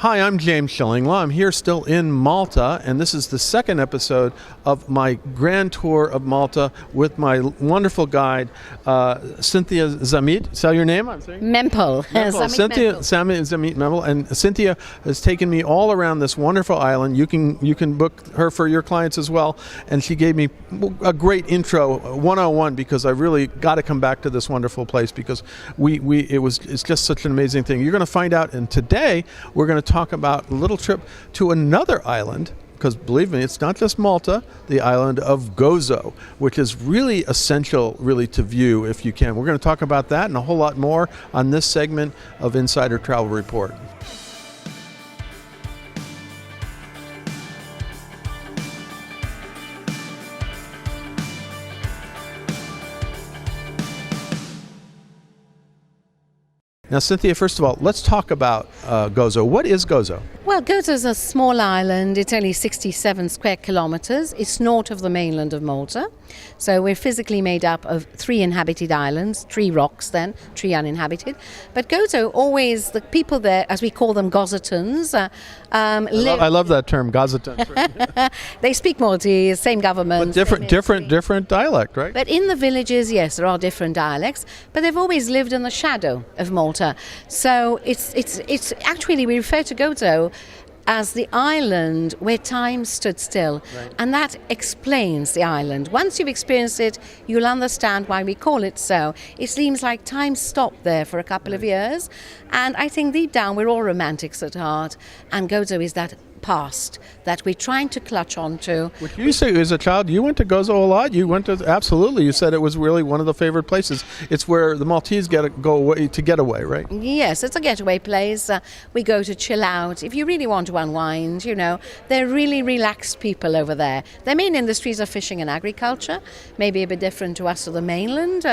Hi, I'm James Shillinglaw. I'm here still in Malta, and this is the second episode of my grand tour of Malta with my wonderful guide, Cynthia Zamit. Is that your name? I'm saying Mempel. Cynthia Zamit Mempel, and Cynthia has taken me all around this wonderful island. You can book her for your clients as well, and she gave me a great intro 101 because I really got to come back to this wonderful place because it's just such an amazing thing. You're going to find out, and today we're going to talk about a little trip to another island, because believe me, it's not just Malta, the island of Gozo, which is really essential really to view if you can. We're going to talk about that and a whole lot more on this segment of Insider Travel Report. Now, Cynthia, first of all, let's talk about Gozo. What is Gozo? Well, Gozo is a small island. It's only 67 square kilometers. It's north of the mainland of Malta. So we're physically made up of 3 inhabited islands, 3 rocks then, 3 uninhabited. But Gozo, always, the people there, as we call them, Gozatans, I love that term, Gozatans. They speak Maltese, same government. But different dialect, right? But in the villages, yes, there are different dialects, but they've always lived in the shadow of Malta. So it's actually, we refer to Gozo as the island where time stood still. Right. And that explains the island. Once you've experienced it, you'll understand why we call it so. It seems like time stopped there for a couple of years. And I think deep down we're all romantics at heart. And Gozo is that past that we're trying to clutch onto. Which you say as a child, you went to Gozo a lot. You went to, absolutely. You said it was really one of the favorite places. It's where the Maltese go away to get away, right? Yes, it's a getaway place. We go to chill out. If you really want to unwind, they're really relaxed people over there. Their main industries are fishing and agriculture, maybe a bit different to us or the mainland.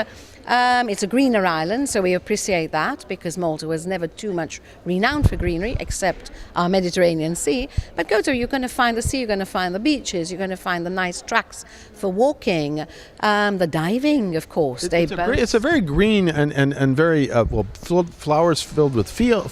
It's a greener island, so we appreciate that because Malta was never too much renowned for greenery, except our Mediterranean Sea. But Gozo, you're going to find the sea, you're going to find the beaches, you're going to find the nice tracks for walking, the diving, of course. It's a very green and very flowers filled with fields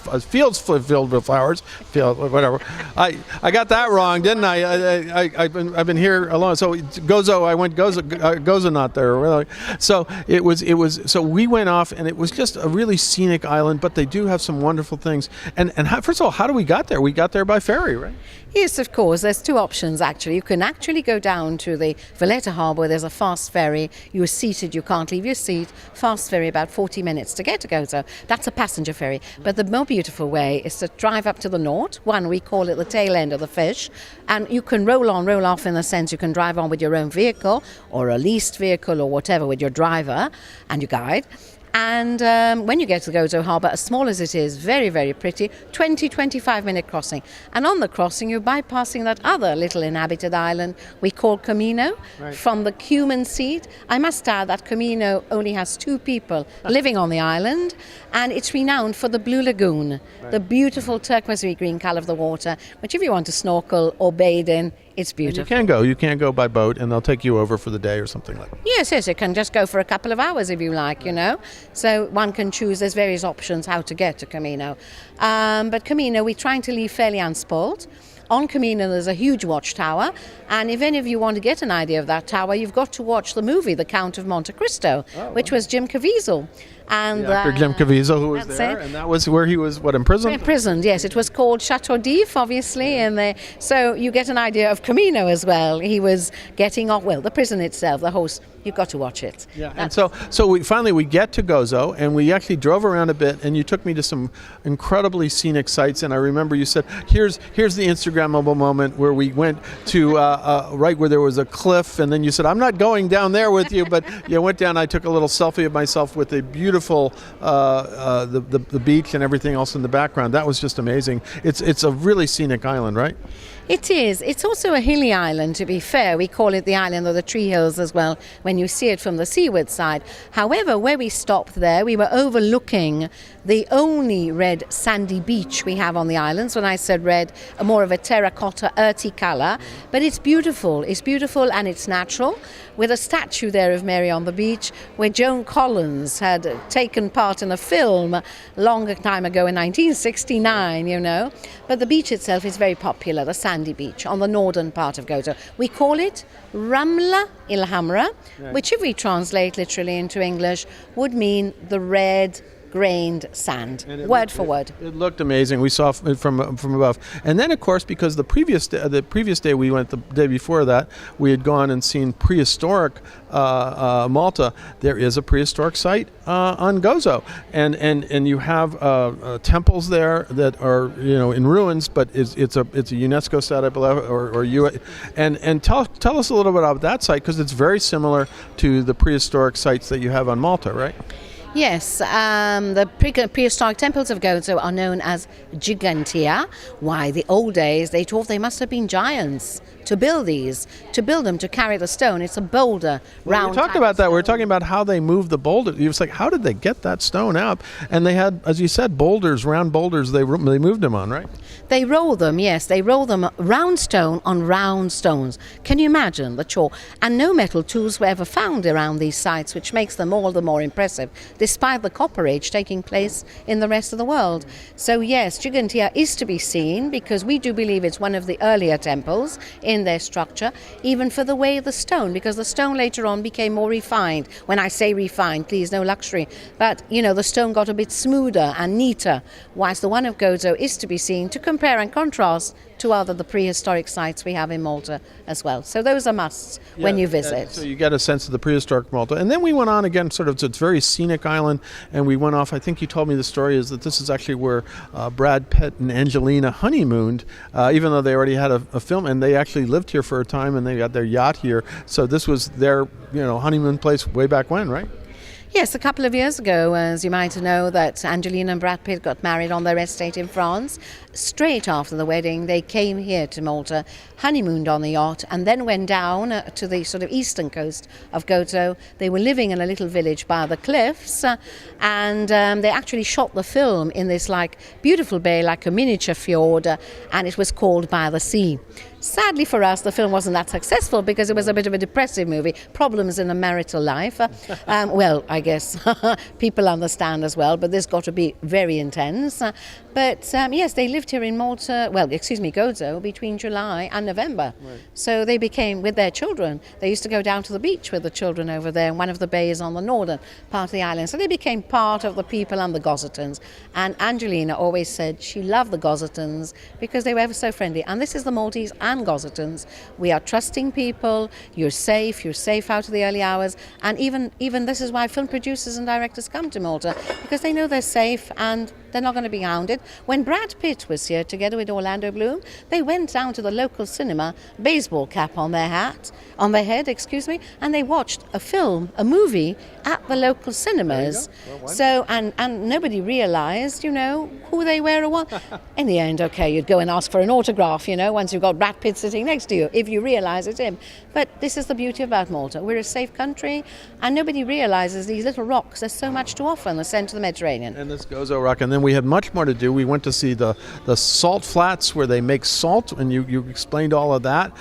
filled with flowers. Whatever. I got that wrong, didn't I? I've been here alone. So Gozo, I went Gozo not there. Really. So it was. So we went off, and it was just a really scenic island. But they do have some wonderful things. And first of all, how do we got there? We got there by ferry, right? Yes, of course. There's 2 options, actually. You can actually go down to the Valletta harbour. There's a fast ferry. You're seated. You can't leave your seat. Fast ferry, about 40 minutes to get to Gozo. That's a passenger ferry. But the more beautiful way is to drive up to the north. We call it the tail end of the fish. And you can roll on, roll off in the sense you can drive on with your own vehicle or a leased vehicle or whatever with your driver and your guide. And when you get to Gozo Harbour, as small as it is, very, very pretty, 20-25 minute crossing. And on the crossing, you're bypassing that other little inhabited island we call Comino, right, from the Cuman seat. I must add that Comino only has 2 people living on the island, and it's renowned for the Blue Lagoon, right, the beautiful turquoise green colour of the water, which if you want to snorkel or bathe in, it's beautiful. And you can go by boat, and they'll take you over for the day or something like that. Yes, you can just go for a couple of hours if you like, So one can choose, there's various options how to get to Comino. But Comino, we're trying to leave fairly unspoiled. On Comino, there's a huge watchtower, and if any of you want to get an idea of that tower, you've got to watch the movie The Count of Monte Cristo, which was Jim Caviezel. And Dr. Jim Caviezel, who was there, and that was where he was, imprisoned? Imprisoned, yes. It was called Chateau d'If, obviously, and so you get an idea of Comino as well. He was getting off, the prison itself, the host, you've got to watch it. Yeah, and so we finally get to Gozo, and we actually drove around a bit, and you took me to some incredibly scenic sites, and I remember you said, here's the Instagrammable moment where we went to right where there was a cliff, and then you said, I'm not going down there with you, but you went down. I took a little selfie of myself with a beautiful the beach and everything else in the background. That was just amazing. It's a really scenic island, right? It is. It's also a hilly island, to be fair. We call it the island of the tree hills as well when you see it from the seaward side. However, where we stopped there, we were overlooking the only red sandy beach we have on the islands. When I said red, more of a terracotta, earthy colour. But it's beautiful. It's beautiful and it's natural. With a statue there of Mary on the beach, where Joan Collins had taken part in a film a long time ago in 1969, But the beach itself is very popular, the sandy beach on the northern part of Gozo. We call it Ramla Il Hamra, which if we translate literally into English would mean the red grained sand, word for word. It looked amazing. We saw it from above, and then of course, because the previous day we went, the day before that, we had gone and seen prehistoric Malta. There is a prehistoric site on Gozo, and you have temples there that are in ruins, but it's a UNESCO site, I believe, or and tell us a little bit about that site, because it's very similar to the prehistoric sites that you have on Malta, right? Yes, the prehistoric temples of Gozo are known as gigantia. Why? The old days, they thought they must have been giants to build them, to carry the stone. It's a boulder, round. We talked about that. We were talking about how they moved the boulder. It was like, how did they get that stone out? And they had, as you said, boulders, round boulders. They moved them on, right? They roll them, yes. They roll them round stone on round stones. Can you imagine the chore? And no metal tools were ever found around these sites, which makes them all the more impressive, despite the Copper Age taking place in the rest of the world. So yes, Gigantia is to be seen, because we do believe it's one of the earlier temples in their structure, even for the way of the stone, because the stone later on became more refined. When I say refined, please, no luxury. But, the stone got a bit smoother and neater, whilst the one of Gozo is to be seen to compare and contrast to the prehistoric sites we have in Malta as well. So those are musts when you visit. So you get a sense of the prehistoric Malta. And then we went on again, it's a very scenic island, and we went off, I think you told me the story is that this is actually where Brad Pitt and Angelina honeymooned, even though they already had a film, and they actually lived here for a time, and they got their yacht here. So this was their honeymoon place way back when, right? Yes, a couple of years ago, as you might know, that Angelina and Brad Pitt got married on their estate in France. Straight after the wedding, they came here to Malta, honeymooned on the yacht, and then went down to the sort of eastern coast of Gozo. They were living in a little village by the cliffs, and they actually shot the film in this beautiful bay, like a miniature fjord, and it was called By the Sea. Sadly for us, the film wasn't that successful because it was a bit of a depressive movie. Problems in a marital life. Well, I guess people understand as well, but this got to be very intense. But yes, they lived here in Gozo, between July and November. Right. So they became, with their children, they used to go down to the beach with the children over there, and one of the bays on the northern part of the island. So they became part of the people and the Gozzetans. And Angelina always said she loved the Gozzetans because they were ever so friendly. And this is the Maltese and Gozzetans. We are trusting people. You're safe out of the early hours. And even this is why film producers and directors come to Malta, because they know they're safe and they're not going to be hounded. When Brad Pitt was here together with Orlando Bloom, they went down to the local cinema, baseball cap on their head, and they watched a movie at the local cinemas. Well, so and nobody realized, who they were or what. In the end, okay, you'd go and ask for an autograph, once you've got Brad Pitt sitting next to you, if you realize it's him. But this is the beauty about Malta. We're a safe country, and nobody realizes these little rocks. There's so much to offer in the centre of the Mediterranean. And this Gozo Rock, and then we had much more to do. We went to see the salt flats where they make salt, and you explained all of that.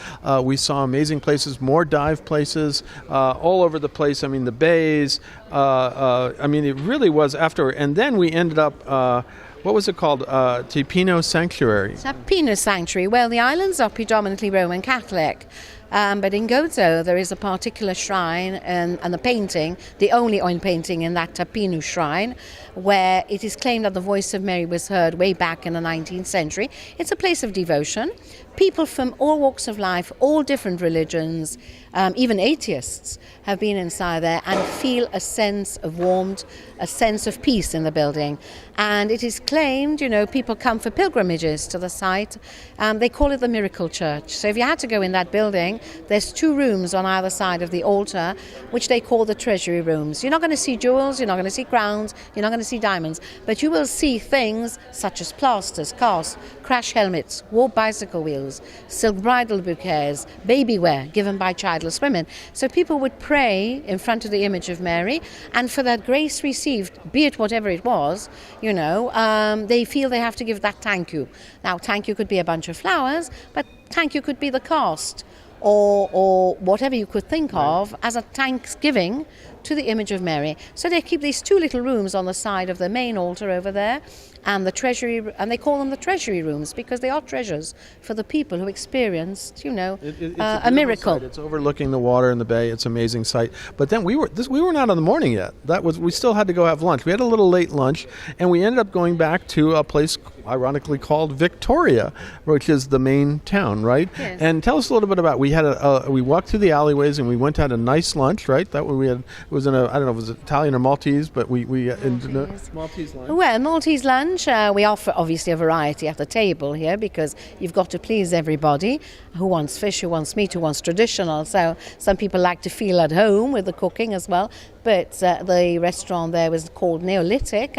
We saw amazing places, more dive places all over the place. I mean, the bays. It really was after. And then we ended up. What was it called? Tipino Sanctuary. Tipino Sanctuary. Well, the islands are predominantly Roman Catholic. But in Gozo, there is a particular shrine and the painting, the only oil painting in that Tapinu shrine, where it is claimed that the voice of Mary was heard way back in the 19th century. It's a place of devotion. People from all walks of life, all different religions, even atheists, have been inside there and feel a sense of warmth, a sense of peace in the building. And it is claimed, people come for pilgrimages to the site. They call it the Miracle Church. So if you had to go in that building, there's 2 rooms on either side of the altar, which they call the treasury rooms. You're not going to see jewels, you're not going to see crowns, you're not going to see diamonds, but you will see things such as plasters, casts, crash helmets, war bicycle wheels, silk bridal bouquets, baby wear given by childless women. So people would pray in front of the image of Mary, and for that grace received, be it whatever it was, they feel they have to give that thank you. Now, thank you could be a bunch of flowers, but thank you could be the cast or whatever you could think of as a thanksgiving to the image of Mary. So they keep these two little rooms on the side of the main altar over there, and the treasury, and they call them the treasury rooms because they are treasures for the people who experienced, It's a miracle. sight. It's overlooking the water in the bay. It's an amazing sight. But then we were not in the morning yet. We still had to go have lunch. We had a little late lunch, and we ended up going back to a place ironically called Victoria, which is the main town, right? Yes. And tell us a little bit about. We walked through the alleyways and we went to had a nice lunch, right? That we had. It was in I don't know if it was Italian or Maltese, but we Maltese lunch. Well, Maltese lunch. We offer obviously a variety at the table here because you've got to please everybody. Who wants fish? Who wants meat? Who wants traditional? So some people like to feel at home with the cooking as well. But the restaurant there was called Neolithic,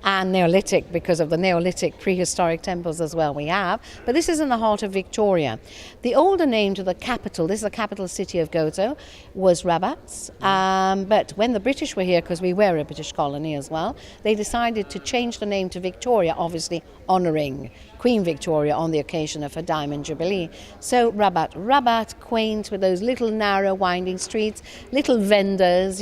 and Neolithic because of the Neolithic prehistoric temples as well we have. But this is in the heart of Victoria. The older name to the capital, this is the capital city of Gozo, was Rabat. But when the British were here, because we were a British colony as well, they decided to change the name to Victoria, obviously honouring Queen Victoria on the occasion of her Diamond Jubilee. So Rabat, quaint with those little narrow winding streets, little vendors,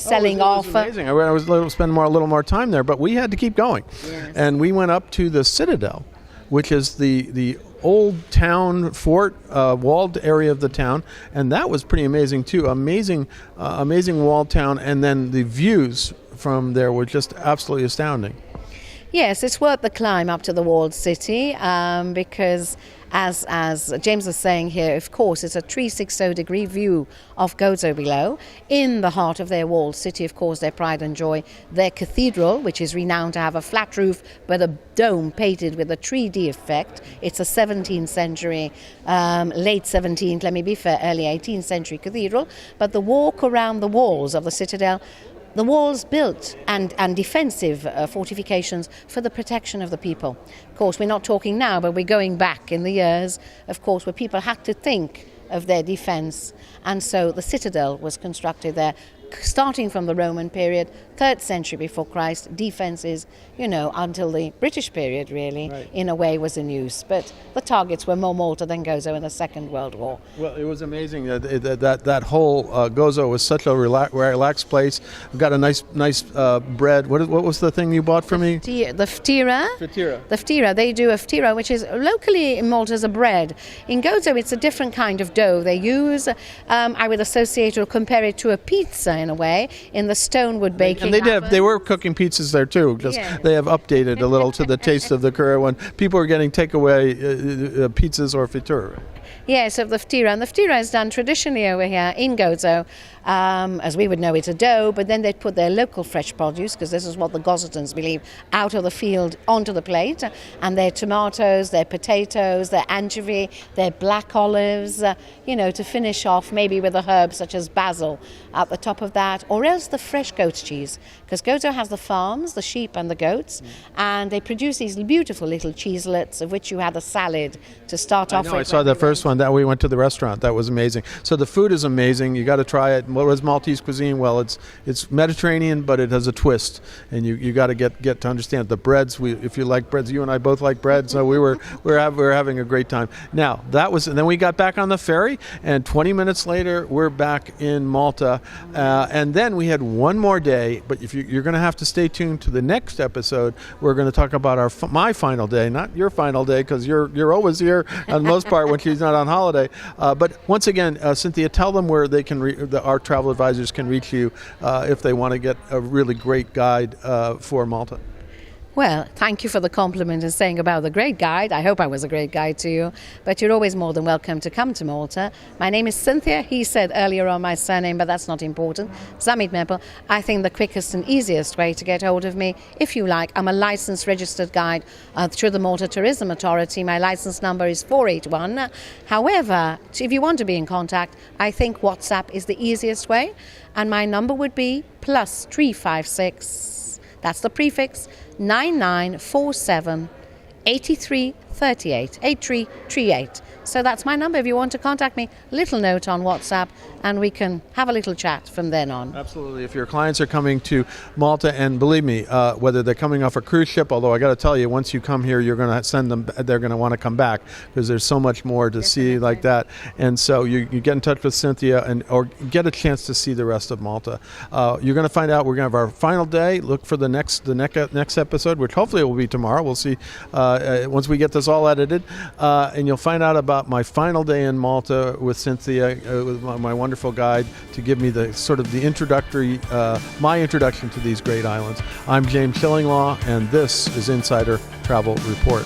selling off. It was amazing. I was able to spend a little more time there, but we had to keep going. Yes. And we went up to the Citadel, which is the old town fort, walled area of the town, and that was pretty amazing too. Amazing walled town, and then the views from there were just absolutely astounding. Yes, it's worth the climb up to the walled city because, as James was saying here, of course, it's a 360-degree view of Gozo below. In the heart of their walled city, of course, their pride and joy, their cathedral, which is renowned to have a flat roof but a dome painted with a 3D effect. It's a 17th century, late 17th, let me be fair, early 18th century cathedral. But the walk around the walls of the citadel, the walls built and defensive fortifications for the protection of the people. Of course, we're not talking now, but we're going back in the years, of course, where people had to think of their defense. And so the citadel was constructed there, starting from the Roman period, 3rd century before Christ. Defenses, until the British period, really, right, in a way was in use. But the targets were more Malta than Gozo in the Second World War. Well, it was amazing that whole Gozo was such a relaxed place. We've got a nice bread. What was the thing you bought for me? The ftira. Fatira. The ftira. They do a ftira, which is locally in Malta as a bread. In Gozo, it's a different kind of dough they use. I would associate or compare it to a pizza in a way, in the stonewood baking. And they were cooking pizzas there too. Just they have updated a little to the taste of the curry when people are getting takeaway pizzas or fritura. Yes, of the ftira. And the ftira is done traditionally over here in Gozo. As we would know, it's a dough, but then they'd put their local fresh produce, because this is what the Gozatans believe, out of the field onto the plate, and their tomatoes, their potatoes, their anchovy, their black olives, to finish off maybe with a herb such as basil at the top of that, or else the fresh goat cheese, because Gozo has the farms, the sheep and the goats, and they produce these beautiful little cheeselets, of which you had a salad to start off with. I saw the first one that we went to the restaurant. That was amazing. So the food is amazing. You got to try it. What was Maltese cuisine? Well, it's Mediterranean, but it has a twist, and you got to get to understand the breads. If you like breads, you and I both like bread, so we were having a great time. Now and then we got back on the ferry, and 20 minutes later we're back in Malta, and then we had one more day. But if you're going to have to stay tuned to the next episode, we're going to talk about my final day, not your final day, because you're always here on the most part when she's not on holiday. But once again, Cynthia, tell them where they can our travel advisors can reach you if they want to get a really great guide for Malta. Well, thank you for the compliment and saying about the great guide. I hope I was a great guide to you, but you're always more than welcome to come to Malta. My name is Cynthia. He said earlier on my surname, but that's not important. Zamit Mepel. I think the quickest and easiest way to get hold of me, if you like, I'm a licensed registered guide through the Malta Tourism Authority. My license number is 481. However, if you want to be in contact, I think WhatsApp is the easiest way, and my number would be +356. That's the prefix 9947 8338, 8338. So that's my number if you want to contact me. Little note on WhatsApp, and we can have a little chat from then on. Absolutely. If your clients are coming to Malta, and believe me, whether they're coming off a cruise ship, although I got to tell you, once you come here, you're going to send them. They're going to want to come back because there's so much more to see like that. And so you get in touch with Cynthia or get a chance to see the rest of Malta. You're going to find out. We're going to have our final day. Look for the next episode, which hopefully will be tomorrow. We'll see once we get this all edited, and you'll find out about my final day in Malta with Cynthia, with my wonderful guide, to give me the sort of the introductory, my introduction to these great islands. I'm James Shillinglaw, and this is Insider Travel Report.